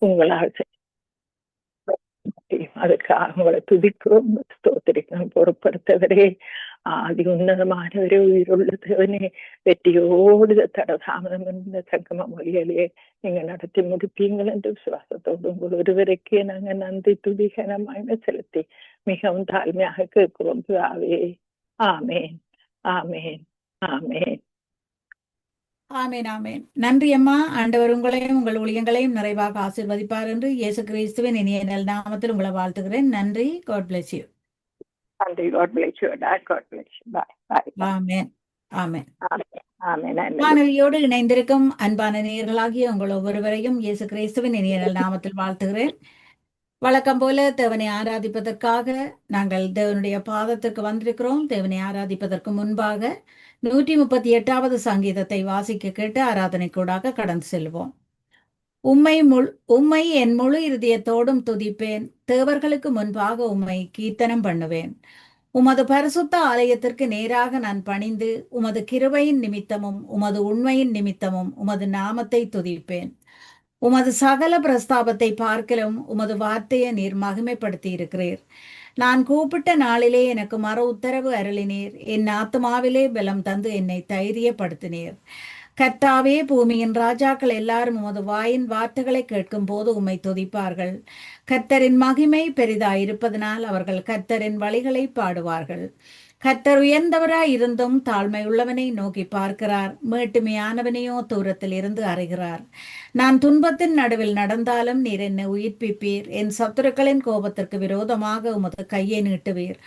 உங்களால் அதுக்காக உங்களை துதிக்கிறோம், ஸ்தோத்திரிக்கிறோம். பொறுப்படுத்தவரே, ஆதி உன்னதமானவரே, உயிருள்ள தேவனே, வெற்றியோடு தடதாமதம் இந்த சங்கம மொழியிலே நீங்க நடத்தி முடிப்பீங்கள் என்று விசுவாசத்தோடு உங்கள் ஒருவருக்கே நாங்க நன்றி துதிகரமாக செலுத்தி மிகவும் தாழ்மையாக கேட்கிறோம் பிதாவே. ஆமேன், ஆமேன், ஆமேன். ஆமேன், ஆமேன். நன்றி அம்மா. ஆண்டவர் உங்களையும் உங்கள் ஊழியங்களையும் நிறைவாக ஆசீர்வதிப்பார் என்று இயேசு கிறிஸ்துவின் இனிய நல் நாமத்தில் உங்களை வாழ்த்துகிறேன். நன்றி. God bless you. நன்றி. God bless you, Dad. God bless you. Bye. Bye. ஆமேன், ஆமேன். ஆமேன். வானொலியோடு இணைந்திருக்கும் அன்பான நேயர்களாகிய உங்கள் ஒவ்வொருவரையும் இயேசு கிறிஸ்துவின் இனிய நல் நாமத்தில் வாழ்த்துகிறேன். வழக்கம் போல தேவனை ஆராதிப்பதற்காக நாங்கள் தேவனுடைய பாதத்திற்கு வந்திருக்கிறோம். தேவனை ஆராதிப்பதற்கு முன்பாக 138வது சங்கீதத்தை வாசிக்க கேட்டு ஆராதனை கூடாக கடந்து செல்வோம். உம்மை என் முழு இருதயத்தோடும் துதிப்பேன், தேவர்களுக்கு முன்பாக உம்மை கீர்த்தனம் பண்ணுவேன். உமது பரிசுத்த ஆலயத்திற்கு நேராக நான் பணிந்து உமது கிருபையின் நிமித்தமும் உமது உண்மையின் நிமித்தமும் உமது நாமத்தை துதிப்பேன். உமது சகல பிரஸ்தாபத்தை பார்க்கலும் உமது வார்த்தையை நீர் மகிமைப்படுத்தி இருக்கிறீர். நான் கூப்பிட்ட நாளிலே எனக்கு மறு உத்தரவு அருளினீர். என் ஆத்மாவிலே பலம் தந்து என்னை தைரியப்படுத்தினீர். கர்த்தாவே, பூமியின் ராஜாக்கள் எல்லாரும் உமது வாயின் வார்த்தைகளை கேட்கும் போது உம்மை துதிப்பார்கள். கர்த்தரின் மகிமை பெரிதாயிருப்பதனால் அவர்கள் கர்த்தரின் வழிகளை பாடுவார்கள். கர்த்தர் உயர்ந்தவராய் இருந்தும் தாழ்மை உள்ளவனை நோக்கி பார்க்கிறார், மேட்டுமையானவனையோ தூரத்தில் இருந்து அறிகிறார். நான் துன்பத்தின் நடுவில் நடந்தாலும் நீர் என்னை உயிர்ப்பிப்பீர். என் சத்துருக்களின் கோபத்திற்கு விரோதமாக உமது கையை நீட்டுவீர்.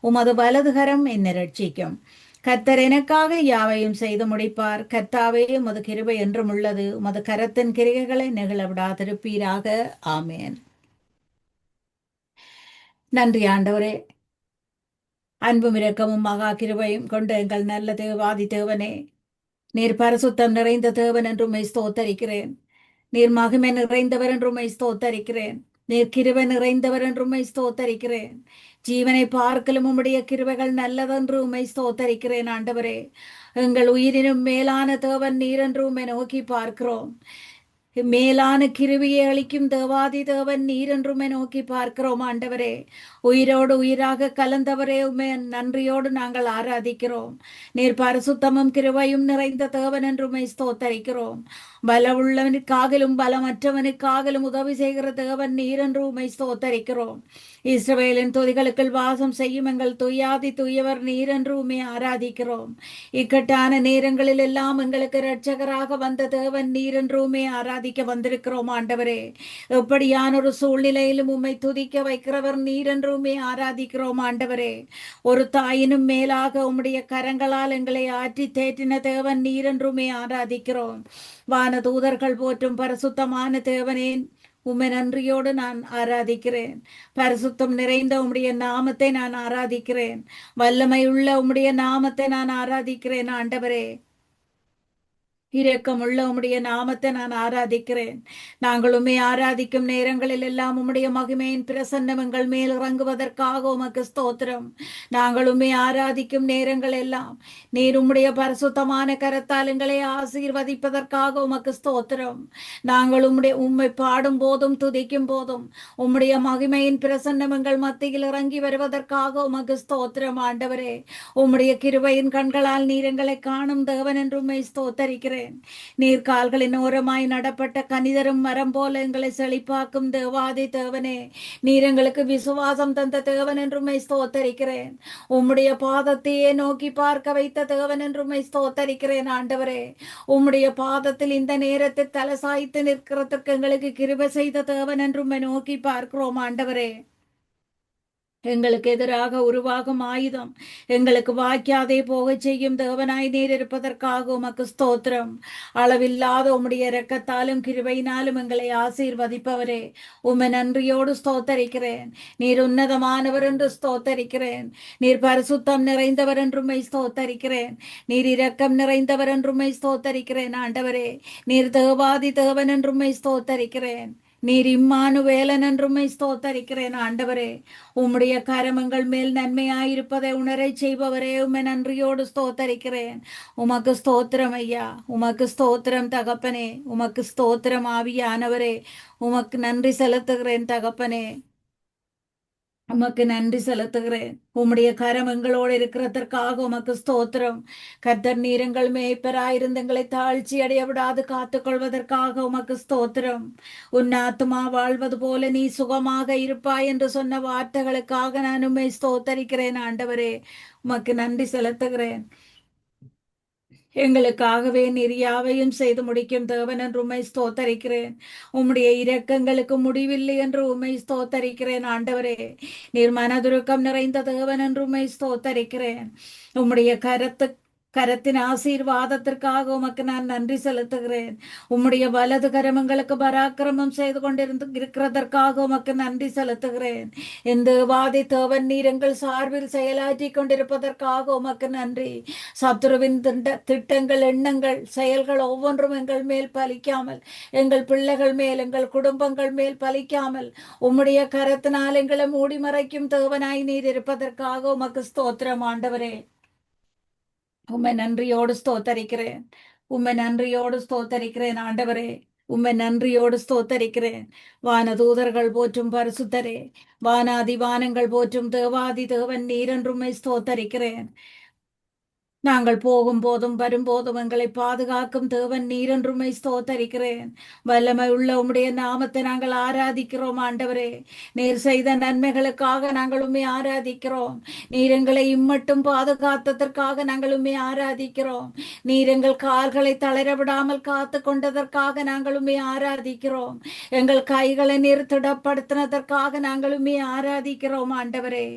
உமது வலதுகரம் என்னை ரட்சிக்கும். கர்த்தர் எனக்காக யாவையும் செய்து முடிப்பார். கர்த்தாவே, உமது கிருபை என்றும் உள்ளது. உமது கரத்தின் கிரியைகளை நெகிழ விடாதிருப்பீராக. ஆமேன். நன்றி ஆண்டவரே. அன்பும் இரக்கமும் மகா கிருபையும் கொண்ட எங்கள் நல்ல தேவாதி தேவனே, நீர் பரிசுத்தம் நிறைந்த தேவன் என்று உம்மை ஸ்தோத்தரிக்கிறேன். நீர் மகிமை நிறைந்தவர் என்று உம்மை ஸ்தோத்தரிக்கிறேன். நீர் கிருபை நிறைந்தவர் என்று உம்மை ஸ்தோத்தரிக்கிறேன். ஜீவனை பார்க்கலும் உம்முடைய கிருபைகள் நல்லதென்று உம்மை ஸ்தோத்தரிக்கிறேன். ஆண்டவரே, எங்கள் உயிரினும் மேலான தேவன் நீர் என்று உம்மை நோக்கி பார்க்கிறோம். மேலான கிருபையை அளிக்கும் தேவாதி தேவன் நீர் என்றுமே நோக்கி பார்க்கிறோம். ஆண்டவரே, உயிரோடு உயிராக கலந்தவரே, உண்மை நன்றியோடு நாங்கள் ஆராதிக்கிறோம். நீர் பரிசுத்தமும் கிருபையும் நிறைந்த தேவன் என்றுமே ஸ்தோத்தரிக்கிறோம். பலமுள்ளவனுக்காகலும் பலமற்றவனுக்காகலும் உதவி செய்கிற தேவன் நீர் என்று உம்மை ஸ்தோத்தரிக்கிறோம். இஸ்ரவேலின் துதிகளுக்குள் வாசம் செய்யும் எங்கள் துயாதி துயவர் நீர் என்று உம்மை ஆராதிக்கிறோம். இக்கட்டான நேரங்களில் எல்லாம் எங்களுக்கு இரட்சகராக வந்த தேவன் நீர் என்று உம்மை ஆராதிக்க வந்திருக்கிறோம். ஆண்டவரே, எப்படியான ஒரு சூழ்நிலையிலும் உம்மை துதிக்க வைக்கிறவர் நீர் என்று உம்மை ஆராதிக்கிறோம். ஆண்டவரே, ஒரு தாயினும் மேலாக உம்முடைய கரங்களால் எங்களை ஆற்றி தேற்றின தேவன் நீர் என்று உம்மை ஆராதிக்கிறோம். வான தூதர்கள் போற்றும் பரிசுத்தமான தேவனே, உம்மை நன்றியோடு நான் ஆராதிக்கிறேன். பரிசுத்தம் நிறைந்த உம்முடைய நாமத்தை நான் ஆராதிக்கிறேன். வல்லமை உள்ள உம்முடைய நாமத்தை நான் ஆராதிக்கிறேன். ஆண்டவரே, இரக்கமுள்ள உம்முடைய நாமத்தை நான் ஆராதிக்கிறேன். நாங்கள் உம்மை ஆராதிக்கும் நேரங்களில் எல்லாம் உம்முடைய மகிமையின் பிரசன்னம் எங்கள் மேல் இறங்குவதற்காக உமக்கு ஸ்தோத்திரம். நாங்கள் உம்மை ஆராதிக்கும் நேரங்கள் எல்லாம் நீர் உம்முடைய பரிசுத்தமான கரத்தால் எங்களை ஆசீர்வதிப்பதற்காக உமக்கு ஸ்தோத்திரம். நாங்கள் உம்மை பாடும் போதும் துதிக்கும் போதும் உம்முடைய மகிமையின் பிரசன்னம் எங்கள் மத்தியில் இறங்கி வருவதற்காக உமக்கு ஸ்தோத்திரம். ஆண்டவரே, உம்முடைய கிருபையின் கண்களால் நீர் எங்களை காணும் தேவன் என்று உம்மை ஸ்தோத்தரிக்கிறேன். நீர் கால்களின் ஓரமாய் நடப்பட்ட கனிதரும் மரம் போல எங்களை செழிப்பாக்கும் தேவாதி தேவனே, நீர் எங்களுக்கு விசுவாசம் தந்த தேவன் என்று உம்மை ஸ்தோத்தரிக்கிறேன். உம்முடைய பாதத்தையே நோக்கி பார்க்க வைத்த தேவன் என்று உம்மை ஸ்தோத்தரிக்கிறேன். ஆண்டவரே, உம்முடைய பாதத்தில் இந்த நேரத்தில் தலை சாய்த்து நிற்கிறதற்கு எங்களுக்கு கிருபை செய்த தேவன் என்று உம்மை நோக்கி பார்க்கிறோம். ஆண்டவரே, எங்களுக்கு எதிராக உருவாகும் ஆயுதம் எங்களுக்கு வாய்க்காதே போக செய்யும் தேவனாய் நீர் இருப்பதற்காக உமக்கு ஸ்தோத்திரம். அளவில்லாத உம்முடைய இரக்கத்தாலும் கிருபையினாலும் எங்களை ஆசீர்வதிப்பவரே, உம்மை நன்றியோடு ஸ்தோத்தரிக்கிறேன். நீர் உன்னதமானவர் என்று ஸ்தோத்தரிக்கிறேன். நீர் பரிசுத்தம் நிறைந்தவர் என்றுமை ஸ்தோத்தரிக்கிறேன். நீர் இரக்கம் நிறைந்தவர் என்றுமை ஸ்தோத்தரிக்கிறேன். ஆண்டவரே, நீர் தேவாதி தேவன் என்றுமை ஸ்தோத்தரிக்கிறேன். நீர் இம்மானுவேலன் என்றும் உம்மை ஸ்தோத்தரிக்கிறேன் ஆண்டவரே. உம்முடைய கரமங்கள் மேல் நன்மையாயிருப்பதை உணரச் செய்பவரே, உம்மை நன்றியோடு ஸ்தோத்தரிக்கிறேன். உமக்கு ஸ்தோத்திரம் ஐயா, உமக்கு ஸ்தோத்திரம் தகப்பனே, உமக்கு ஸ்தோத்திரம் ஆவியானவரே. உமக்கு நன்றி செலுத்துகிறேன் தகப்பனே, உமக்கு நன்றி செலுத்துகிறேன். உம்முடைய கரம் எங்களோடு இருக்கிறதற்காக உமக்கு ஸ்தோத்திரம். கர்த்தர் நீரங்கள் மேய்ப்பராயிருந்து எங்களை தாழ்ச்சி அடைய விடாது காத்துக்கொள்வதற்காக உமக்கு ஸ்தோத்திரம். உன் ஆத்துமா வாழ்வது போல நீ சுகமாக இருப்பாய் என்று சொன்ன வார்த்தைகளுக்காக நான் உம்மை ஸ்தோத்தரிக்கிறேன் ஆண்டவரே. உமக்கு நன்றி செலுத்துகிறேன். எங்களுக்காகவே நீர் யாவையும் செய்து முடிக்கும் தேவன் என்று உம்மை ஸ்தோத்தரிக்கிறேன். உம்முடைய இரக்கங்களுக்கு முடிவில்லை என்று உம்மை ஸ்தோத்தரிக்கிறேன் ஆண்டவரே. நீர் மனதுருக்கம் நிறைந்த தேவன் என்று உம்மை ஸ்தோத்தரிக்கிறேன். உம்முடைய கரத்தின் ஆசீர்வாதத்திற்காக உமக்கு நான் நன்றி செலுத்துகிறேன். உம்முடைய வலது கரமங்களுக்கு பராக்கிரமம் செய்து இருக்கிறதற்காக உமக்கு நன்றி செலுத்துகிறேன். இந்த வாதி தேவன் நீர் எங்கள் சார்பில் செயலாற்றி கொண்டிருப்பதற்காக உமக்கு நன்றி. சத்துருவின் திட்டங்கள், எண்ணங்கள், செயல்கள் ஒவ்வொன்றும் எங்கள் மேல் பலிக்காமல், எங்கள் பிள்ளைகள் மேல், எங்கள் குடும்பங்கள் மேல் பலிக்காமல் உம்முடைய கரத்தினால் எங்களை மூடி மறைக்கும் தேவனாய் நீர் இருப்பதற்காக உமக்கு ஸ்தோத்திரம் ஆண்டவரே. உம்மை நன்றியோடு ஸ்தோத்தரிக்கிறேன். உம்மை நன்றியோடு ஸ்தோத்தரிக்கிறேன் ஆண்டவரே. உம்மை நன்றியோடு ஸ்தோத்தரிக்கிறேன். வானதூதர்கள் போற்றும் பரிசுத்தரே, வானாதி வானங்கள் போற்றும் தேவாதி தேவன் நீரென்று உம்மை ஸ்தோத்தரிக்கிறேன். நாங்கள் போகும் போதும் வரும்போதும் எங்களை பாதுகாக்கும் தேவன் நீரென்றுமை ஸ்தோத்தரிக்கிறேன். வல்லமை உள்ள உம்முடைய நாமத்தை நாங்கள் ஆராதிக்கிறோம் ஆண்டவரே. நீர் செய்த நன்மைகளுக்காக நாங்கள் உம்மை ஆராதிக்கிறோம். நீர் எங்களை இம்மட்டும் பாதுகாத்ததற்காக நாங்கள் உம்மை ஆராதிக்கிறோம். நீர் எங்கள் கால்களை தளர விடாமல் காத்து கொண்டதற்காக நாங்கள் உம்மை ஆராதிக்கிறோம். எங்கள் கைகளை நீர் திடப்படுத்தினதற்காக நாங்கள் உம்மை ஆராதிக்கிறோம் ஆண்டவரே.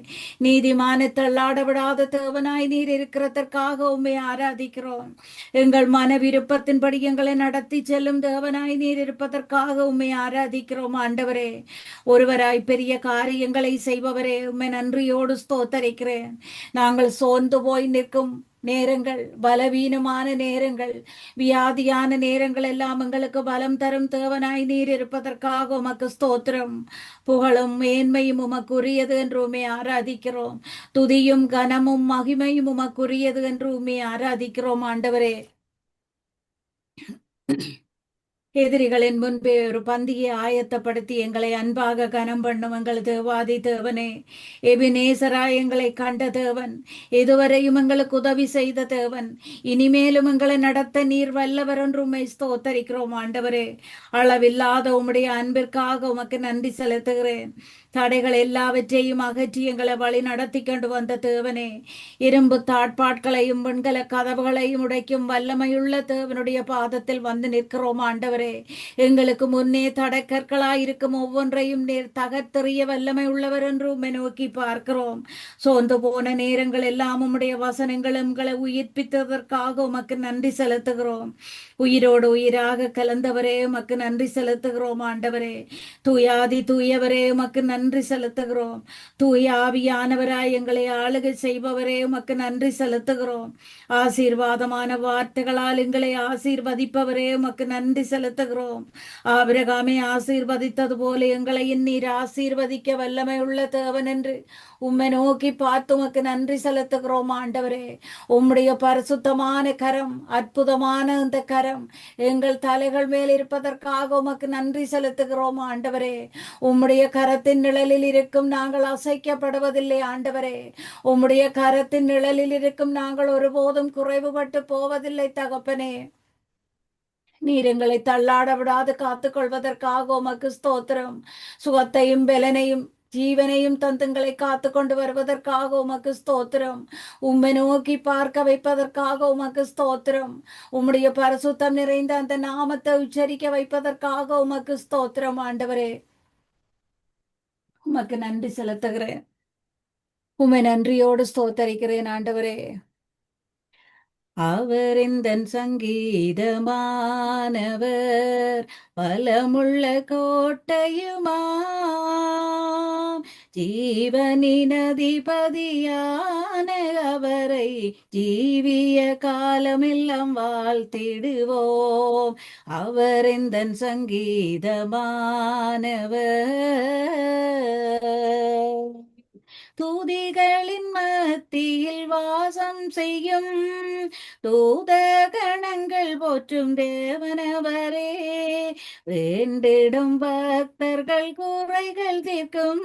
நீதிமானை தள்ளாட விடாத தேவனாய் நீர் இருக்கிறதற்காக உம்மை ஆராதிக்கிறோம். எங்கள் மன விருப்பத்தின்படி எங்களை நடத்தி செல்லும் தேவனாய் நீர் இருப்பதற்காக உம்மை ஆராதிக்கிறோம் ஆண்டவரே. ஒருவராய் பெரிய காரியங்களை செய்பவரே, உம்மை நன்றியோடு ஸ்தோத்தரிக்கிறேன். நாங்கள் சோர்ந்து போய் நிற்கும் நேரங்கள், பலவீனமான நேரங்கள், வியாதியான நேரங்கள் எல்லாம் எங்களுக்கு பலம் தரும் தேவனாய் நீர் இருப்பதற்காக உமக்கு ஸ்தோத்திரம். புகழும் மேன்மையும் உமக்குரியது என்று உம்மை ஆராதிக்கிறோம். துதியும் கனமும் மகிமையும் உமக்குரியது என்று உம்மை ஆராதிக்கிறோம் ஆண்டவரே. எதிரிகளின் முன்பே ஒரு பந்தியை ஆயத்தப்படுத்தி எங்களை அன்பாக கனம் பண்ணும் எங்கள் தேவாதி தேவனே. எபினேசராய் எங்களை கண்ட தேவன், இதுவரையும் எங்களுக்கு உதவி செய்த தேவன், இனிமேலும் எங்களை நடத்த நீர் வல்லவர் என்று உம்மை ஸ்தோத்தரிக்கிறோம் ஆண்டவரே. அளவில்லாத உம்முடைய அன்பிற்காக உமக்கு நன்றி செலுத்துகிறேன். தடைகள் எல்லாவற்றையும் அகற்றி எங்களை வழி நடத்தி கொண்டு வந்த தேவனே, இரும்பு தாட்பாட்களையும் வெண்கல கதவுகளையும் உடைக்கும் வல்லமையுள்ள தேவனுடைய பாதத்தில் வந்து நிற்கிறோம் ஆண்டவரே. எங்களுக்கு முன்னே தடைக்கற்களாயிருக்கும் ஒவ்வொன்றையும் நீர் தகர்த்தெறிய வல்லமை உள்ளவர் என்று உம்மை நோக்கி பார்க்கிறோம். சோர்ந்து போன நேரங்கள் எல்லாம் உம்முடைய வசனங்கள் எங்களை உயிர்ப்பித்ததற்காக உமக்கு நன்றி செலுத்துகிறோம். உயிரோடு உயிராக கலந்தவரே, உமக்கு நன்றி செலுத்துகிறோம் ஆண்டவரே. தூயாதி தூயவரே, உமக்கு நன்றி செலுத்துகிறோம். தூய ஆவியானவராய் எங்களை ஆளுகை செய்பவரே, உமக்கு நன்றி செலுத்துகிறோம். ஆசீர்வாதமான வார்த்தைகளால் எங்களை ஆசீர்வதிப்பவரே, உமக்கு நன்றி செலுத்துகிறோம். ஆபிரகாமை ஆசீர்வதித்தது போல எங்களை நீர் ஆசீர்வதிக்க வல்லமை உள்ள தேவன் என்று உம்மை நோக்கி பார்த்து உமக்கு நன்றி செலுத்துகிறோம் ஆண்டவரே. உம்முடைய பரிசுத்தமான கரம், அற்புதமான இந்த கரம் எங்கள் தலைகள் மேல் இருப்பதற்காக உமக்கு நன்றி செலுத்துகிறோம் ஆண்டவரே. உம்முடைய கரத்தின் நிழலில் இருக்கும் நாங்கள் அசைக்கப்படுவதில்லை ஆண்டவரே. உம்முடைய கரத்தின் நிழலில் இருக்கும் நாங்கள் ஒருபோதும் குறைவுபட்டு போவதில்லை தகப்பனே. நீர் எங்களை தள்ளாட விடாது காத்துக்கொள்வதற்காக உமக்கு ஸ்தோத்திரம். சுகத்தையும் பலனையும் ஜீவனையும் தந்துங்களை காத்து கொண்டு வருவதற்காக உமக்கு ஸ்தோத்திரம். உம்மை நோக்கி பார்க்க வைப்பதற்காக உமக்கு ஸ்தோத்திரம். உம்முடைய பரிசுத்தம் நிறைந்த அந்த நாமத்தை உச்சரிக்க வைப்பதற்காக உமக்கு ஸ்தோத்திரம் ஆண்டவரே. உமக்கு நன்றி செலுத்துகிறேன். உம்மை நன்றியோடு ஸ்தோத்தரிக்கிறேன் ஆண்டவரே. அவர் எந்தன் சங்கீதமானவர், பலமுள்ள கோட்டையுமாம், ஜீவனின் அதிபதியான அவரை ஜீவிய காலமெல்லாம் வாழ்த்திடுவோம். அவர் எந்தன் சங்கீதமானவர். தூதிகளின் மத்தியில் வாசம் செய்யும் தூத கணங்கள் போற்றும் தேவனவரே. வேண்டிடும் பக்தர்கள் குறைகள் தீர்க்கும்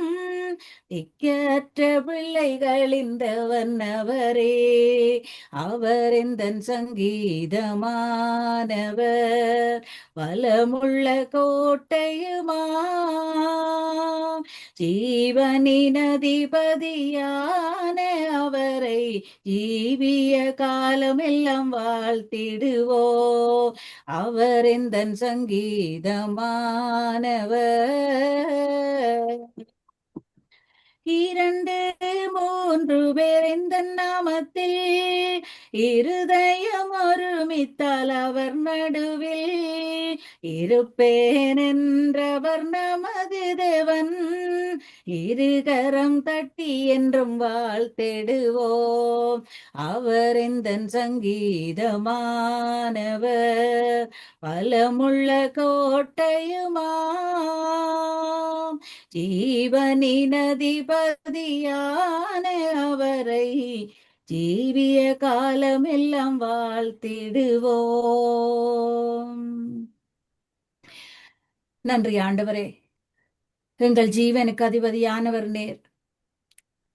திக்கற்ற பிள்ளைகளின் தேவனவரே. அவர் எந்தன் சங்கீதமானவர், பலமுள்ள கோட்டையுமாம். ஜீவனின் அதிபதியான அவரை ஜீவிய காலமெல்லாம் வாழ்த்திடுவோம். அவர் எந்தன் சங்கீதமானவர். இரண்டு மூன்று பேர் இந்த நாமத்தில் இருதயம் ஒருமித்தால் அவர் நடுவில் இருப்பேன் என்றவர் நமது தேவன். இருகரம் தட்டி என்றும் வாழ்த்திடுவோம். அவர் எந்தன் சங்கீதமானவர், பலமுள்ள கோட்டையுமாம். ஜீவனின் அதிபதியான அவரை ஜீவிய காலமெல்லாம் வாழ்த்திடுவோம். நன்றி ஆண்டவரே. எங்கள் ஜீவனுக்கு அதிபதியானவர் நேர்.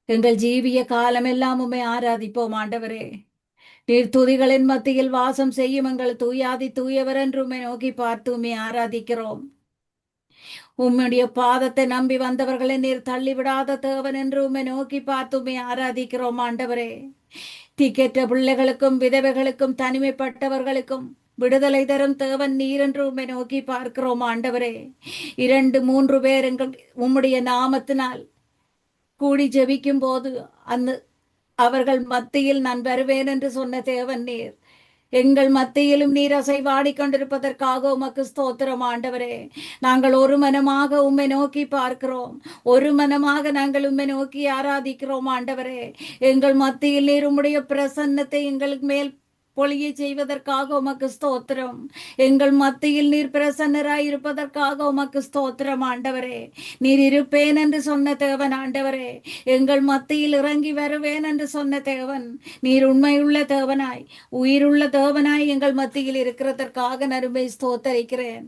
எங்கள் ஜீவிய காலமெல்லாம் உம்மை ஆராதிப்போம் ஆண்டவரே. நீர் துதிகளின் மத்தியில் வாசம் செய்யும் எங்கள் தூயாதி தூயவர் என்று உம்மை நோக்கி பார்த்து உம்மை ஆராதிக்கிறோம். உம்முடைய பாதத்தை நம்பி வந்தவர்களை நீர் தள்ளிவிடாத தேவன் என்று உம்மை நோக்கி பார்த்து உம்மை ஆராதிக்கிறோம் ஆண்டவரே. திக்கற்ற பிள்ளைகளுக்கும் விதவைகளுக்கும் தனிமைப்பட்டவர்களுக்கும் விடுதலை தரும் தேவன் நீர் என்று உம்மை நோக்கி பார்க்கிறோம் ஆண்டவரே. 2-3 பேர் எங்கள் உம்முடைய நாமத்தினால் கூடி ஜெபிக்கும் போது அந்த அவர்கள் மத்தியில் நான் வருவேன் என்று சொன்ன தேவன் நீர். எங்கள் மத்தியிலும் நீர் அசைவாடி கொண்டிருப்பதற்காக உமக்கு ஸ்தோத்திரம் ஆண்டவரே. நாங்கள் ஒரு மனமாக உம்மை நோக்கி பார்க்கிறோம். ஒரு மனமாக நாங்கள் உம்மை நோக்கி ஆராதிக்கிறோம் ஆண்டவரே. எங்கள் மத்தியில் நீர் உம்முடைய பிரசன்னத்தை எங்களுக்கு மேல் பொழிய செய்வதற்காக உமக்கு ஸ்தோத்திரம். எங்கள் மத்தியில் நீர் பிரசன்னராய் இருப்பதற்காக உமக்கு ஸ்தோத்திரம் ஆண்டவரே. நீர் இருப்பேன் என்று சொன்ன தேவன் ஆண்டவரே. எங்கள் மத்தியில் இறங்கி வருவேன் என்று சொன்ன தேவன் நீர் உண்மையுள்ள தேவனாய் உயிருள்ள தேவனாய் எங்கள் மத்தியில் இருக்கிறதற்காக நறுமை ஸ்தோத்தரிக்கிறேன்.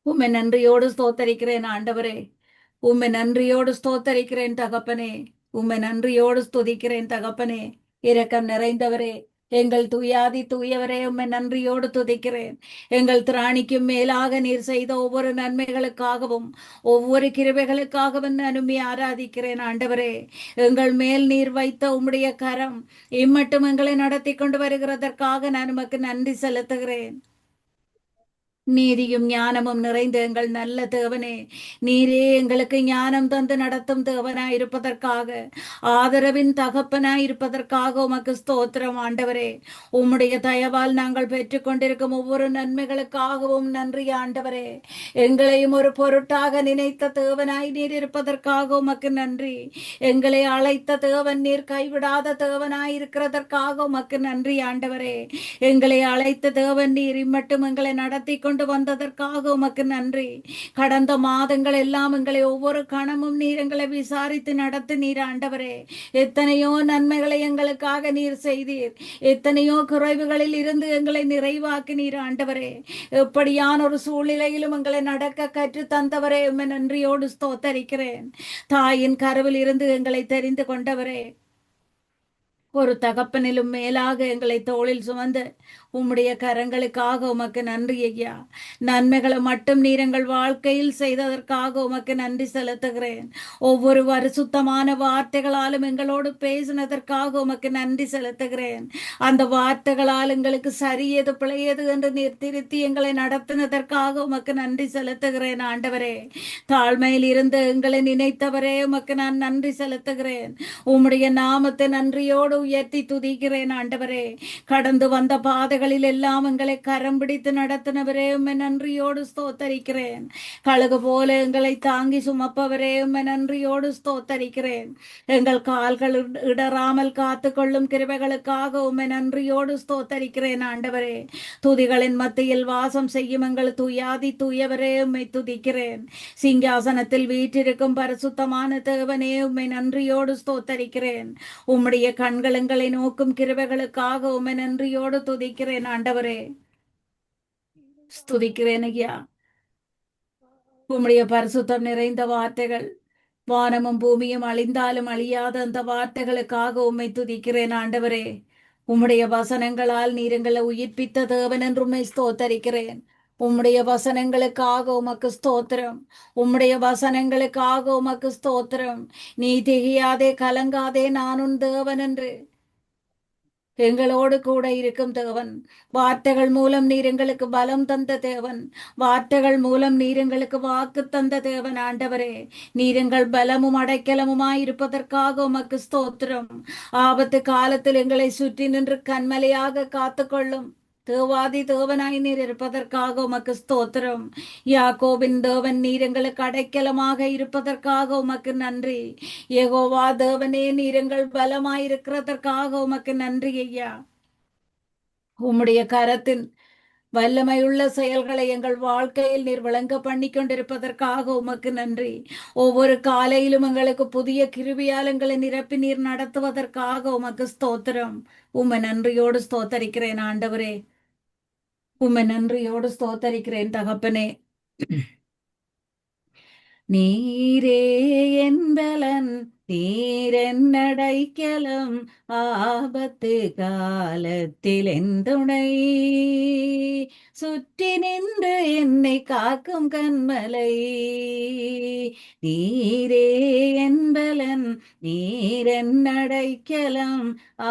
உம்மை நன்றியோடு ஸ்தோத்தரிக்கிறேன் ஆண்டவரே. உம்மை நன்றியோடு ஸ்தோத்தரிக்கிறேன் தகப்பனே. உம்மை நன்றியோடு ஸ்துதிக்கிறேன் தகப்பனே. இரக்கம் நிறைந்தவரே, எங்கள் தூயாதி தூயவரே, உம்மை நன்றியோடு துதிக்கிறேன். எங்கள் திராணிக்கும் மேலாக நீர் செய்த ஒவ்வொரு நன்மைகளுக்காகவும் ஒவ்வொரு கிருபைகளுக்காகவும் நான் உம்மை ஆராதிக்கிறேன் ஆண்டவரே. எங்கள் மேல் நீர் வைத்த உம்முடைய கரம் இம்மட்டும் எங்களை நடத்தி கொண்டு வருகிறதற்காக நான் உமக்கு நன்றி செலுத்துகிறேன். நீதியும் ஞானமும் நிறைந்த எங்கள் நல்ல தேவனே, நீரே எங்களுக்கு ஞானம் தந்து நடத்தும் தேவனாயிருப்பதற்காக, ஆதரவின் தகப்பனாயிருப்பதற்காக உமக்கு ஸ்தோத்திரம் ஆண்டவரே. உம்முடைய தயவால் நாங்கள் பெற்றுக்கொண்டிருக்கும் ஒவ்வொரு நன்மைகளுக்காகவும் நன்றி ஆண்டவரே. எங்களையும் ஒரு பொருட்டாக நினைத்த தேவனாய் நீர் இருப்பதற்காக உமக்கு நன்றி. எங்களை அழைத்த தேவன் நீர் கைவிடாத தேவனாயிருக்கிறதற்காக உமக்கு நன்றி ஆண்டவரே. எங்களை அழைத்த தேவன் நீர் இம்மட்டும் எங்களை நடத்தி கொண்டு வந்ததற்காக உமக்கு நன்றி. கடந்த மாதங்கள் எல்லாம் எங்களை ஒவ்வொரு கணமும் நீர் எங்களை விசாரித்து நடத்தி நீர் ஆண்டவரே. எத்தனையோ நன்மைகளை எங்களுக்காக நீர் செய்தீர். எத்தனையோ குறைவுகளில் இருந்து எங்களை நிறைவாக்கி நீர் ஆண்டவரே. எப்படியான ஒரு சூழ்நிலையிலும் எங்களை நடக்க கற்று தந்தவரே, உம்மை நன்றியோடு ஸ்தோத்தரிக்கிறேன். தாயின் கருவில் இருந்து எங்களை தெரிந்து கொண்டவரே, ஒரு தகப்பனிலும் மேலாக எங்களை தோளில் சுமந்து உம்முடைய கரங்களுக்காக உமக்கு நன்றி ஐயா. நன்மைகளை மட்டும் நீர் எங்கள் வாழ்க்கையில் செய்ததற்காக உமக்கு நன்றி செலுத்துகிறேன். ஒவ்வொரு பரிசுத்தமான வார்த்தைகளாலும் எங்களோடு பேசினதற்காக உமக்கு நன்றி செலுத்துகிறேன். அந்த வார்த்தைகளால் எங்களுக்கு சரியது பிழையது என்று நீர் திருத்தி எங்களை நடத்தினதற்காக உமக்கு நன்றி செலுத்துகிறேன் ஆண்டவரே. தாழ்மையில் இருந்து எங்களை நினைத்தவரே, உமக்கு நான் நன்றி செலுத்துகிறேன். உம்முடைய நாமத்தை நன்றியோடு உயர்த்தி துதிக்கிறேன் ஆண்டவரே. கடந்து வந்த பாதைகள் பாதைகளில் எல்லாம் எங்களை கரம் பிடித்து நடத்தினவரே உம்மை நன்றியோடு ஸ்தோத்தரிக்கிறேன். கழுகு போல எங்களை தாங்கி சுமப்பவரே உம்மை நன்றியோடு ஸ்தோத்தரிக்கிறேன். எங்கள் கால்கள் இடராமல் காத்து கொள்ளும் கிருபைகளுக்காக உம்மை நன்றியோடு ஸ்தோத்தரிக்கிறேன் ஆண்டவரே. துதிகளின் மத்தியில் வாசம் செய்யும் எங்கள் துயாதி தூயவரே உம்மை துதிக்கிறேன். சிங்காசனத்தில் வீற்றிருக்கும் பரிசுத்தமான தேவனே உம்மை நன்றியோடு ஸ்தோத்தரிக்கிறேன். உம்முடைய கண்கள் எங்களை நோக்கும் கிருபைகளுக்காக உம்மை நன்றியோடு துதிக்கிறேன் ஆண்டவரே. ஸ்துதிக்கிறேன் ஐயா. உம்முடைய பரிசுத்தம் நிறைந்த வார்த்தைகள், வானமும் பூமியும் அழிந்தாலும் அழியாத அந்த வார்த்தைகளுக்காக உம்மை துதிக்கிறேன் ஆண்டவரே. உம்முடைய வசனங்களால் நீர் எங்களை உயிர்ப்பித்த தேவன் என்று உம்மை ஸ்தோத்தரிக்கிறேன். உம்முடைய வசனங்களுக்காக உமக்கு ஸ்தோத்திரம். உம்முடைய வசனங்களுக்காக உமக்கு ஸ்தோத்திரம். நீ திகையாதே கலங்காதே, நான் உன் தேவன் என்று எங்களோடு கூட இருக்கும் தேவன். வார்த்தைகள் மூலம் நீர் எங்களுக்கு பலம் தந்த தேவன். வார்த்தைகள் மூலம் நீர் எங்களுக்கு வாக்கு தந்த தேவன் ஆண்டவரே. நீர் எங்கள் பலமும் அடைக்கலமுமாய் இருப்பதற்காக உமக்கு ஸ்தோத்திரம். ஆபத்து காலத்தில் எங்களை சுற்றி நின்று கண்மலையாக காத்துக்கொள்ளும் தேவாதி தேவனாய் நீர் இருப்பதற்காக உமக்கு ஸ்தோத்திரம். யாக்கோபின் தேவன் நீர் எங்களுக்கு அடைக்கலமாக இருப்பதற்காக உமக்கு நன்றி. யெகோவா தேவனே நீர் எங்கள் பலமாய் இருக்கிறதற்காக உமக்கு நன்றி ஐயா. உம்முடைய கரத்தின் வல்லமையுள்ள செயல்களை எங்கள் வாழ்க்கையில் நீர் விளங்க பண்ணி கொண்டிருப்பதற்காக உமக்கு நன்றி. ஒவ்வொரு காலையிலும் எங்களுக்கு புதிய கிருபையால் எங்களை நிரப்பி நீர் நடத்துவதற்காக உமக்கு ஸ்தோத்திரம். உம்மை நன்றியோடு ஸ்தோத்தரிக்கிறேன் ஆண்டவரே. உம்மை நன்றியோடு ஸ்தோத்தரிக்கிறேன் தகப்பனே. நீரே என்பலன், நீரென்னடைக்கலம், ஆபத்து காலத்தில் எந்துணை, சுற்றி நின்று என்னை காக்கும் கண்மலை. நீரே என்பலன், நீரென்னடைக்கலம்,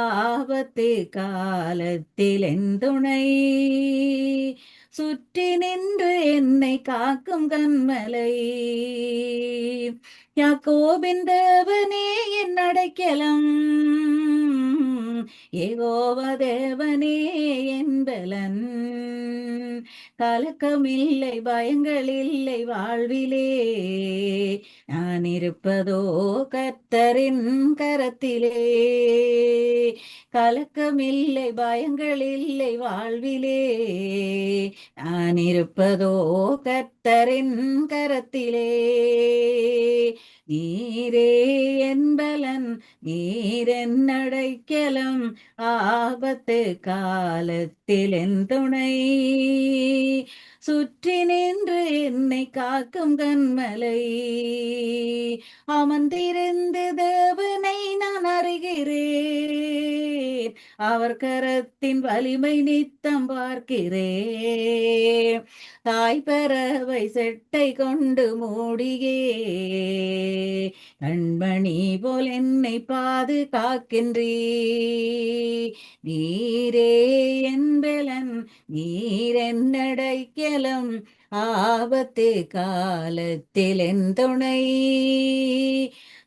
ஆபத்து காலத்தில் எந்துணை, சுற்றி நின்று என்னை காக்கும் கண்மலை. யாக்கோபின் தேவனே என் அடைக்கலம், யெகோவா தேவனே என் பலன். கலக்கமில்லை பயங்கள் இல்லை வாழ்விலே, நான் இருப்பதோ கர்த்தரின் கரத்திலே. கலக்கமில்லை பயங்கள் இல்லை வாழ்விலே, நான் இருப்பதோ கர்த்தரின் கரத்திலே. நீரே என் பலன், நீரென் அடைக்கலம், ஆபத்து காலத்தில் என் துணை, சுற்றி நின்று என்னை காக்கும் கண்மலை. அமர்ந்திருந்து தேவனை நான் அறிகிறேன், அவர் கரத்தின் வலிமை நித்தம் பார்க்கிறேன். தாய் பறவை செட்டை கொண்டு மூடியே, கண்மணி போல் என்னை பாதுகாக்கின்றீ. நீரே என் பலன், நீரென் அடைக்கலம், ஆபத்து காலத்தில் என் துணை,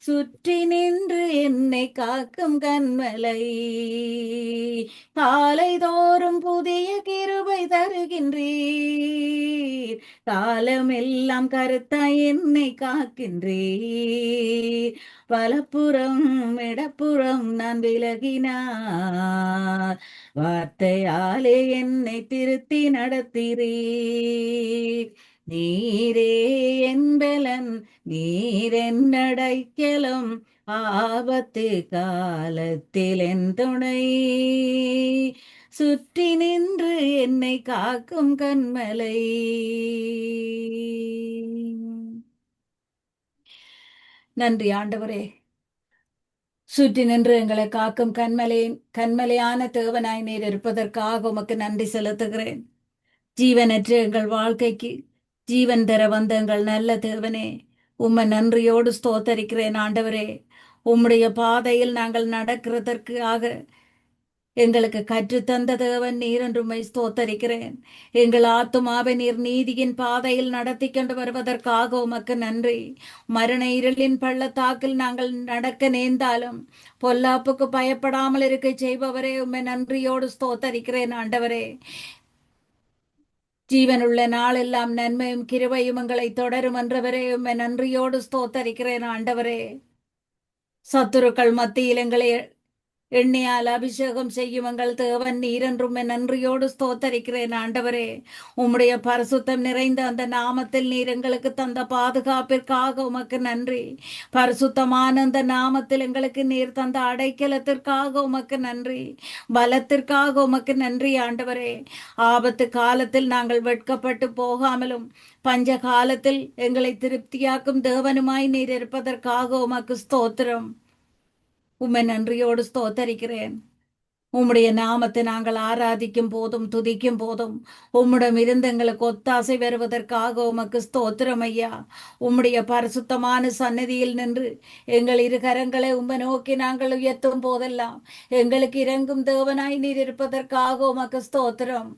சுற்றி நின்று என்னை காக்கும் கண்மலை. காலை தோறும் புதிய கிருபை தருகின்றீர், காலமெல்லாம் கருத்தாய் என்னை காக்கின்றீர். வலப்புறம் இடப்புறம் நான் விலகினார், வார்த்தையாலே என்னை திருத்தி நடத்திறீர். நீரே என் பலன், நீரென் அடைக்கலம், ஆபத்து காலத்தில் என் துணை, சுற்றி நின்று என்னை காக்கும் கண்மலை. நன்றி ஆண்டவரே. சுற்றி நின்று எங்களை காக்கும் கண்மலையான தேவனாய் நீர் இருப்பதற்காக உமக்கு நன்றி செலுத்துகிறேன். ஜீவனற்ற எங்கள் வாழ்க்கைக்கு ஜீவன் தர வந்த எங்கள் நல்ல தேவனே, உம்மை நன்றியோடு ஸ்தோத்தரிக்கிறேன் ஆண்டவரே. உம்முடைய பாதையில் நாங்கள் நடக்கிறதற்காக எங்களுக்கு கற்றுத்தந்த தேவன் நீர் என்று உம்மை ஸ்தோத்தரிக்கிறேன். எங்கள் ஆத்துமாவை நீர் நீதியின் பாதையில் நடத்தி கொண்டு வருவதற்காக உமக்கு நன்றி. மரண இருளின் பள்ளத்தாக்கில் நாங்கள் நடக்க நேர்ந்தாலும் பொல்லாப்புக்கு பயப்படாமல் இருக்க செய்பவரே, உம்மை நன்றியோடு ஸ்தோத்தரிக்கிறேன் ஆண்டவரே. ஜீவனுள்ள நாளெல்லாம் நன்மையும் கிருபையும் எங்களை தொடரும் என்றவரே, உம்மை நன்றியோடு ஸ்தோத்தரிக்கிறேன் ஆண்டவரே. சத்துருக்கள் மத்தியில் எங்களை எண்ணெயால் அபிஷேகம் செய்யும் எங்கள் தேவன் நீர் என்றும் நன்றியோடு ஸ்தோத்தரிக்கிறேன் ஆண்டவரே. உம்முடைய பரிசுத்தம் நிறைந்த அந்த நாமத்தில் நீர் எங்களுக்கு தந்த பாதுகாப்பிற்காக உமக்கு நன்றி. பரிசுத்தமான அந்த நாமத்தில் எங்களுக்கு நீர் தந்த அடைக்கலத்திற்காக உமக்கு நன்றி. பலத்திற்காக உமக்கு நன்றி ஆண்டவரே. ஆபத்து காலத்தில் நாங்கள் வெட்கப்பட்டு போகாமலும் பஞ்ச காலத்தில் எங்களை திருப்தியாக்கும் தேவனுமாய் நீர் இருப்பதற்காக உமக்கு ஸ்தோத்திரம். உம்மை நன்றியோடு ஸ்தோத்தரிக்கிறேன். உம்முடைய நாமத்தை நாங்கள் ஆராதிக்கும் போதும் துதிக்கும் போதும் உம்முடன் இருந்து எங்களுக்கு ஒத்தாசை வருவதற்காக உமக்கு ஸ்தோத்திரம் ஐயா. உம்முடைய பரிசுத்தமான சந்நிதியில் நின்று எங்கள் இரு கரங்களை உம்மை நோக்கி நாங்கள் உயர்த்தும் போதெல்லாம் எங்களுக்கு இறங்கும் தேவனாய் நீர் இருப்பதற்காக உமக்கு ஸ்தோத்திரம்.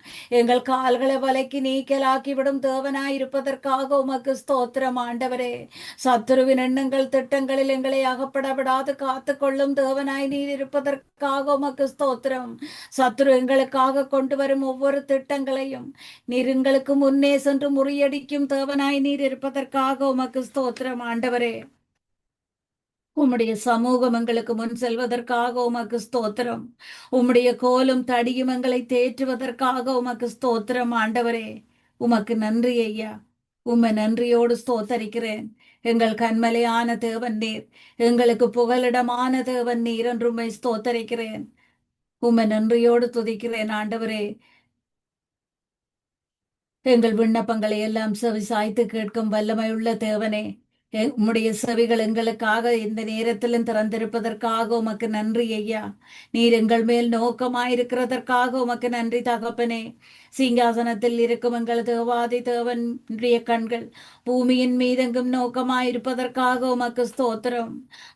எங்கள் கால்களை வலைக்கு நீக்கலாக்கிவிடும் தேவனாய் இருப்பதற்காக உமக்கு ஸ்தோத்திரம் ஆண்டவரே. சத்துருவின் எண்ணங்கள் திட்டங்களில் எங்களை அகப்பட விடாது காத்து கொள்ளும் தேவனாய் நீர் இருப்பதற்காக உமக்கு ஸ்தோத்திரம். சத்துரு எங்களுக்காக கொண்டு வரும் ஒவ்வொரு திட்டங்களையும் நீர் எங்களுக்கு முன்னே சென்று முறியடிக்கும் தேவனாய் நீர் இருப்பதற்காக உமக்கு ஸ்தோத்திரம் ஆண்டவரே. உம்முடைய சமூகம் எங்களுக்கு முன் செல்வதற்காக உமக்கு ஸ்தோத்திரம். உம்முடைய கோலும் தடியும் எங்களை தேற்றுவதற்காக உமக்கு ஸ்தோத்திரம் ஆண்டவரே. உமக்கு நன்றி ஐயா. உம்மை நன்றியோடு ஸ்தோத்தரிக்கிறேன். எங்கள் கண்மலையான தேவன் நீர், எங்களுக்கு புகலிடமான தேவன் நீர் என்று உம்மை ஸ்தோத்தரிக்கிறேன். உம்மை நன்றியோடு துதிக்கிறேன் ஆண்டவரே. எங்கள் விண்ணப்பங்களை எல்லாம் செவி சாய்த்து கேட்கும் வல்லமையுள்ள தேவனே, உம்முடைய செவிகள் எங்களுக்காக இந்த நேரத்திலும் திறந்திருப்பதற்காக உமக்கு நன்றி ஐயா. நீர் எங்கள் மேல் நோக்கமாயிருக்கிறதற்காக உமக்கு நன்றி தகப்பனே. சிங்காசனத்தில் இருக்கும் எங்கள் தேவாதி தேவனுடைய கண்கள் பூமியின் மீதெங்கும் நோக்கமாயிருப்பதற்காக உமக்கு ஸ்தோத்திரம்.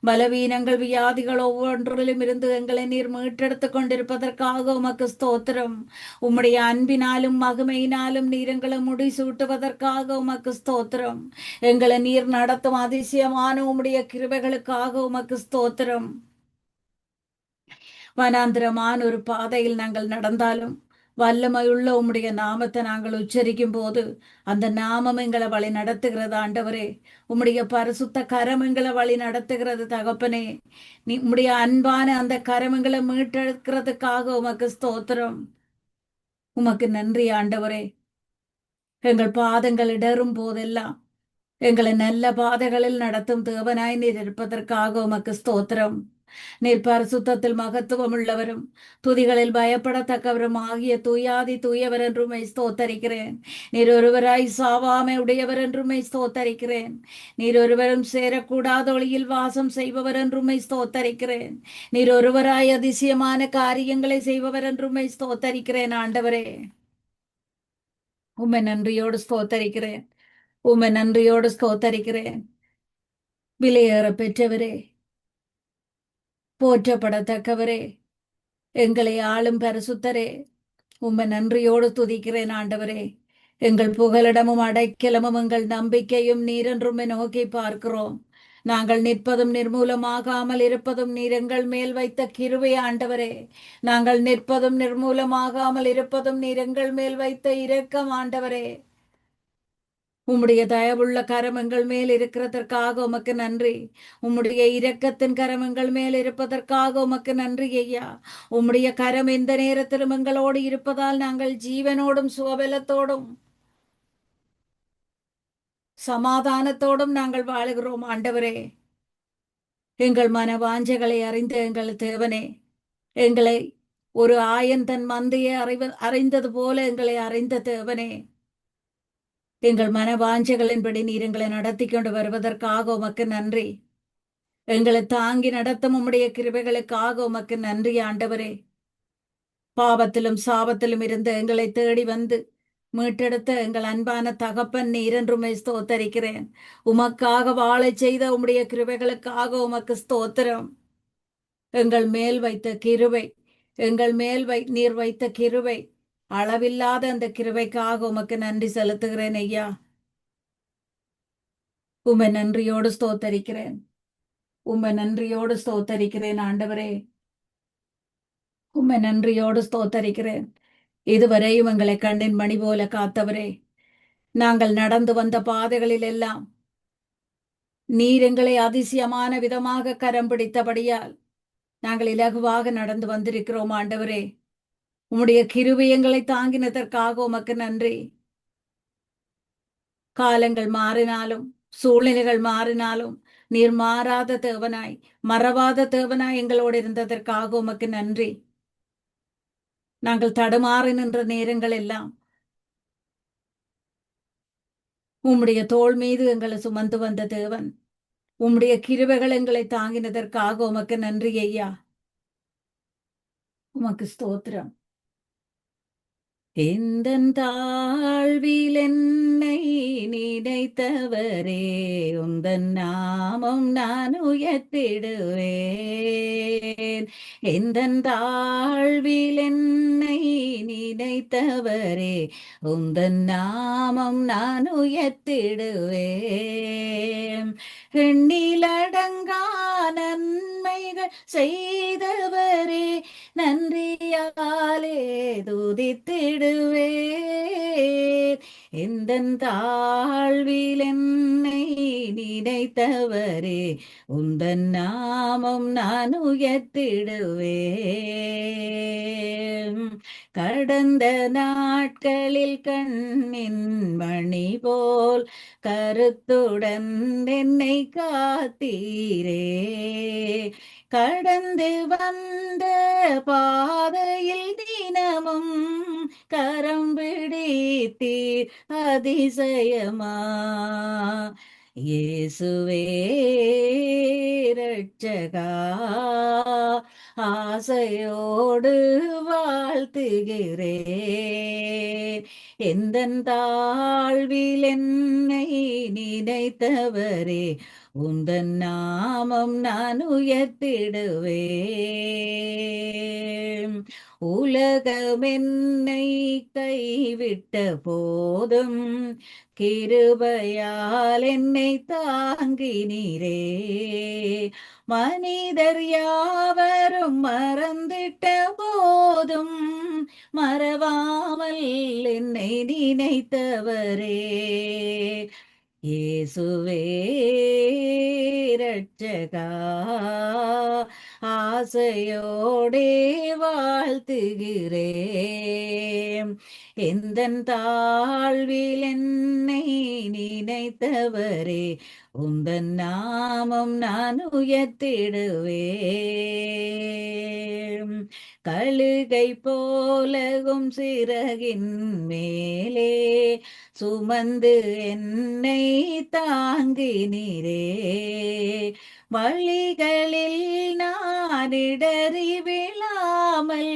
பலவீனங்கள் வியாதிகள் ஒவ்வொன்றிலும் இருந்து எங்களை நீர் மீட்டெடுத்து கொண்டிருப்பதற்காக உமக்கு ஸ்தோத்திரம். உம்முடைய அன்பினாலும் மகிமையினாலும் நீர் எங்களை முடிசூட்டுவதற்காக உமக்கு ஸ்தோத்திரம். எங்களை நீர் நடத்தும் அதிசயமான உம்முடைய கிருபைகளுக்காக உமக்கு ஸ்தோத்திரம். வனாந்திரமான ஒரு பாதையில் நாங்கள் நடந்தாலும் வல்லமையுள்ள உம்முடைய நாமத்தை நாங்கள் உச்சரிக்கும் போது அந்த நாமம் எங்களை வழி நடத்துகிறது ஆண்டவரே. உம்முடைய பரிசுத்த கரம் எங்களை வழி நடத்துகிறது தகப்பனே. நீ உம்முடைய அன்பான அந்த கரம் எங்களை மீட்டெடுக்கிறதுக்காக உமக்கு ஸ்தோத்திரம். உமக்கு நன்றி ஆண்டவரே. எங்கள் பாதங்கள் இடரும் போதெல்லாம் எங்களை நல்ல பாதைகளில் நடத்தும் தேவனாய் நீர் இருப்பதற்காக உமக்கு ஸ்தோத்திரம். நீர் பரிசுத்தத்தில் மகத்துவம் உள்ளவரும் துதிகளில் பயப்படத்தக்கவரும் ஆகிய தூயாதி தூயவர் என்றுமை ஸ்தோத்தரிக்கிறேன். நீர் ஒருவராய் சாவாமை உடையவர் என்றுமை ஸ்தோத்தரிக்கிறேன். நீர் ஒருவரும் சேரக்கூடாத ஒளியில் வாசம் செய்பவர் என்றுமை ஸ்தோத்தரிக்கிறேன். நீர் ஒருவராய் அதிசயமான காரியங்களை செய்பவர் என்றுமை ஸ்தோத்தரிக்கிறேன் ஆண்டவரே. உம்மை நன்றியோடு ஸ்தோத்தரிக்கிறேன். உம்மை நன்றியோடு ஸ்தோத்தரிக்கிறேன். விலையேற பெற்றவரே, போற்றப்படத்தக்கவரே, எங்களை ஆளும் பரிசுத்தரே, உம்மை நன்றியோடு துதிக்கிறேன் ஆண்டவரே. எங்கள் புகலிடமும் அடைக்கலமும் எங்கள் நம்பிக்கையும் நீர் என்றும் நோக்கி பார்க்கிறோம். நாங்கள் நிற்பதும் நிர்மூலமாகாமல் இருப்பதும் நீர் எங்கள் மேல் வைத்த கிருபை ஆண்டவரே. நாங்கள் நிற்பதும் நிர்மூலமாகாமல் இருப்பதும் நீர் எங்கள் மேல் வைத்த இரக்கம் ஆண்டவரே. உம்முடைய தயவுள்ள கரம் எங்கள் மேல் இருக்கிறதற்காக உமக்கு நன்றி. உம்முடைய இரக்கத்தின் கரம் எங்கள் மேல் இருப்பதற்காக உமக்கு நன்றி ஐயா. உம்முடைய கரம் எந்த நேரத்திலும் எங்களோடு இருப்பதால் நாங்கள் ஜீவனோடும் சுகபலத்தோடும் சமாதானத்தோடும் நாங்கள் வாழுகிறோம் ஆண்டவரே. எங்கள் மனவாஞ்சைகளை அறிந்த எங்கள் தேவனே, எங்களை ஒரு ஆயன் தன் மந்தையை அறிந்தது போல எங்களை அறிந்த தேவனே, எங்கள் மனவாஞ்சைகளின்படி நீர் எங்களை நடத்தி கொண்டு வருவதற்காக உமக்கு நன்றி. எங்களை தாங்கி நடத்தும் உம்முடைய கிருபைகளுக்காக உமக்கு நன்றி ஆண்டவரே. பாவத்திலும் சாபத்திலும் இருந்து எங்களை தேடி வந்து மீட்டெடுத்த எங்கள் அன்பான தகப்பன் நீர் என்றுமே ஸ்தோத்தரிக்கிறேன். உமக்காக வாழச் செய்த உம்முடைய கிருபைகளுக்காக உமக்கு ஸ்தோத்திரம். எங்கள் மேல் வைத்த கிருபை எங்கள் மேல் நீர் வைத்த கிருபை, அளவில்லாத அந்த கிருபைக்காக உமக்கு நன்றி செலுத்துகிறேன் ஐயா. உம்மை நன்றியோடு ஸ்தோத்தரிக்கிறேன். உம்மை நன்றியோடு ஸ்தோத்தரிக்கிறேன் ஆண்டவரே. உம்மை நன்றியோடு ஸ்தோத்தரிக்கிறேன். இதுவரையும் எங்களை கண்ணின் மணி போல காத்தவரே, நாங்கள் நடந்து வந்த பாதைகளில் எல்லாம் நீர் எங்களை அதிசயமான விதமாக கரம் பிடித்தபடியால் நாங்கள் இலகுவாக நடந்து வந்திருக்கிறோம் ஆண்டவரே. உம்முடைய கிருபை எங்களை தாங்கினதற்காக உமக்கு நன்றி. காலங்கள் மாறினாலும் சூழ்நிலைகள் மாறினாலும் நீர் மாறாத தேவனாய், மறவாத தேவனாய் எங்களோடு இருந்ததற்காக உமக்கு நன்றி. நாங்கள் தடுமாறி நின்ற நேரங்கள் எல்லாம் உம்முடைய தோள் மீது எங்களை சுமந்து வந்த தேவன். உம்முடைய கிருபைகள் எங்களை தாங்கினதற்காக உமக்கு நன்றி ஐயா. உமக்கு ஸ்தோத்திரம். எந்தன் தாழ்வில் என்னை நினைத்தவரே, உந்தன் நாமம் நான் உயர்த்திடுவேன். எந்தன் தாழ்வில் என்னை நினைத்தவரே, உந்தன் நாமம் நான் உயர்த்திடுவேன். எண்ணிலடங்கா நன்மைகள் செய்தவரே, நன்றியாலே துதித்திடுவேன். எந்தன் தாழ்வில் என்னை நினைத்தவரே, உந்தன் நாமம் நான் உயர்த்திடுவேன். கடந்த நாட்களில் கண்ணின் மணி போல் கருத்துடன் என்னை காத்தீரே. கடந்து வந்த பாதையில் தினமும் கரம் பிடித்தீர் அதிசயமா. இயேசுவே இரட்சகா, ஆசையோடு வாழ்த்துகிறேன். எந்தன் தாழ்வில் என்னை நினைத்தவரே, உந்தன் நாமம் நான் உயர்த்திடுவேன். உலகம் என்னை கைவிட்ட போதும் கிருபையால் என்னை தாங்கினீரே. மனிதர் யாவரும் மறந்திட்ட போதும் மறவாமல் என்னை நினைத்தவரே. இயேசுவே இரட்சகா, ஆசையோடே வாழ்த்துகிறேன். எந்தன் தாழ்வில் என்னை நினைத்தவரே, உந்தன் நாமம் நான் உயர்த்திடுவேன். கழுகை போலகும் சிறகின் மேலே சுமந்து என்னை தாங்கினீரே. வழிகளில் நான் இடறி விழாமல்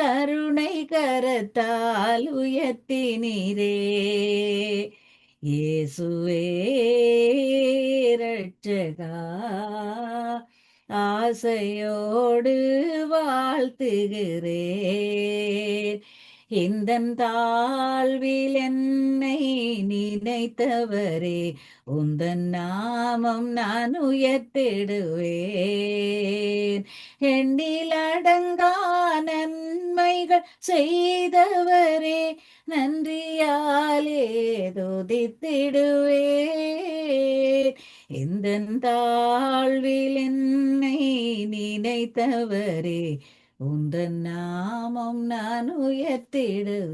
கருணை கரத்தால் உயர்த்தினீரே. இயேசுவே இரட்சகா, ஆசையோடு வாழ்த்துகிறேன். இந்தன் தாழ்வில் என்னை நினைத்தவரே, உந்தன் நாமம் நான் உயர்த்திடுவேன். எண்ணிலடங்கா நன்மைகள் செய்தவரே, நன்றியாலே துதித்திடுவேன். இந்தன் தாழ்வில் என்னை நினைத்தவரே, உந்தன் நாமம் நான் உயர்த்திடுவேன்.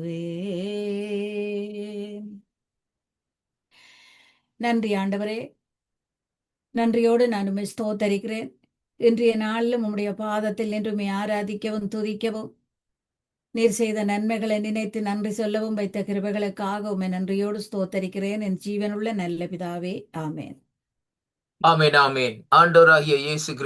நன்றி ஆண்டவரே. நன்றியோடு நான் உம்மை ஸ்தோத்தரிக்கிறேன். இன்றைய நாளிலும் உம்முடைய பாதத்தில் நின்று உம்மை ஆராதிக்கவும் துதிக்கவும், நீர் செய்த நன்மைகளை நினைத்து நன்றி சொல்லவும் வைத்த கிருபைகளுக்காக உம்மை நன்றியோடு ஸ்தோத்தரிக்கிறேன். என் ஜீவனுள்ள நல்ல பிதாவே, ஆமேன். ஆமேன், ஆமேன். ஆண்டவராகிய இயேசு